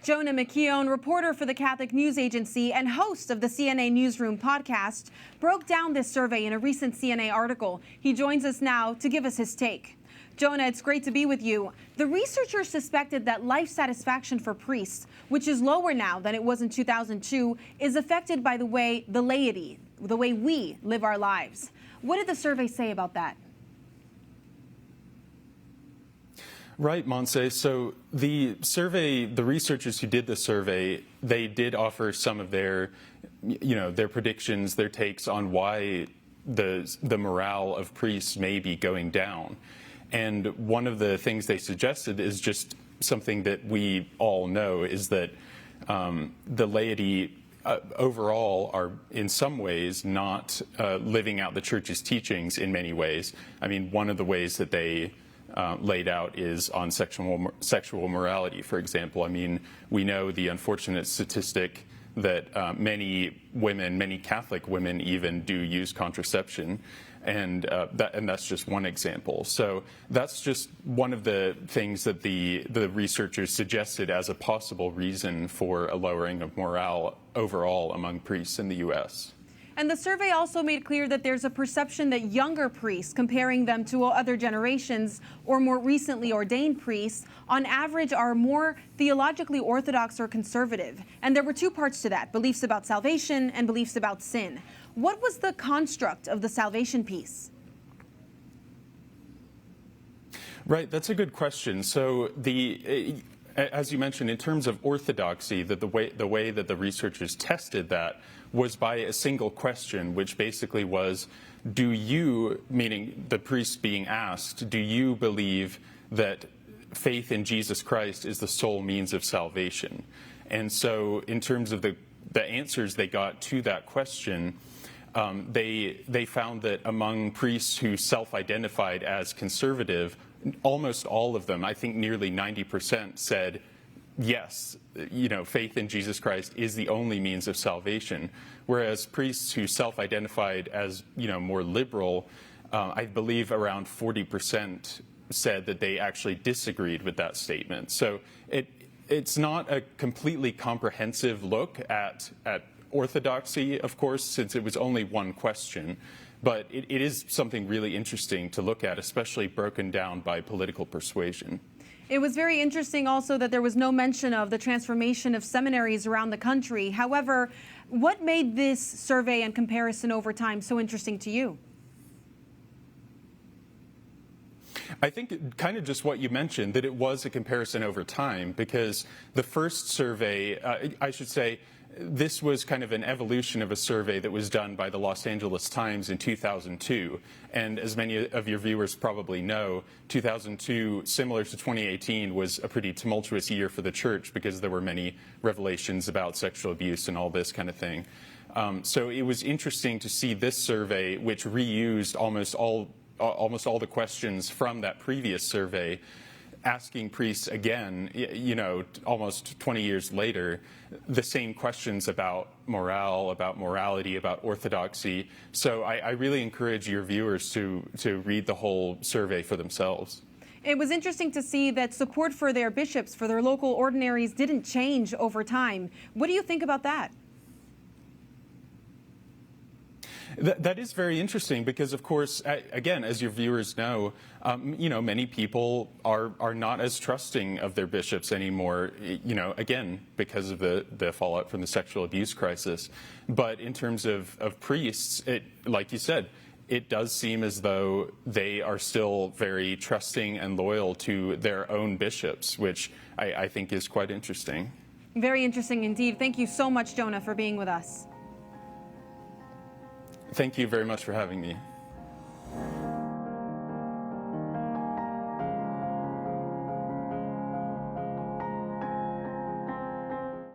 Jonah McKeown, reporter for the Catholic News Agency and host of the CNA Newsroom podcast, broke down this survey in a recent CNA article. He joins us now to give us his take. Jonah, it's great to be with you. The researchers suspected that life satisfaction for priests, which is lower now than it was in 2002, is affected by the way we live our lives. What did the survey say about that? Right, Montse. So the researchers who did the survey, they did offer some of their predictions, their takes on why the morale of priests may be going down. And one of the things they suggested is just something that we all know, is that the laity overall are in some ways not living out the church's teachings in many ways. I mean, one of the ways that they laid out is on sexual morality, for example. I mean, we know the unfortunate statistic that many Catholic women even do use contraception, and that's just one example. So that's just one of the things that the researchers suggested as a possible reason for a lowering of morale overall among priests in the U.S. And the survey also made clear that there's a perception that younger priests, comparing them to other generations or more recently ordained priests, on average are more theologically orthodox or conservative. And there were two parts to that: beliefs about salvation and beliefs about sin. What was the construct of the salvation piece? Right, that's a good question. So as you mentioned, in terms of orthodoxy, that the way that the researchers tested that was by a single question, which basically was, do you, meaning the priest being asked, do you believe that faith in Jesus Christ is the sole means of salvation? And so in terms of the answers they got to that question, they found that among priests who self-identified as conservative, almost all of them, I think nearly 90%, said, yes, faith in Jesus Christ is the only means of salvation. Whereas priests who self-identified as, more liberal, I believe around 40% said that they actually disagreed with that statement. So it's not a completely comprehensive look at orthodoxy, of course, since it was only one question. But it is something really interesting to look at, especially broken down by political persuasion. It was very interesting also that there was no mention of the transformation of seminaries around the country. However, what made this survey and comparison over time so interesting to you? I think kind of just what you mentioned, that it was a comparison over time, because the first survey, I should say, this was kind of an evolution of a survey that was done by the Los Angeles Times in 2002. And as many of your viewers probably know, 2002, similar to 2018, was a pretty tumultuous year for the church because there were many revelations about sexual abuse and all this kind of thing. So it was interesting to see this survey, which reused almost all the questions from that previous survey, asking priests again, almost 20 years later, the same questions about morale, about morality, about orthodoxy. So I really encourage your viewers to read the whole survey for themselves. It was interesting to see that support for their bishops, for their local ordinaries, didn't change over time. What do you think about that? That is very interesting because, of course, again, as your viewers know, many people are not as trusting of their bishops anymore, again, because of the fallout from the sexual abuse crisis. But in terms of priests, like you said, it does seem as though they are still very trusting and loyal to their own bishops, which I think is quite interesting. Very interesting indeed. Thank you so much, Jonah, for being with us. Thank you very much for having me.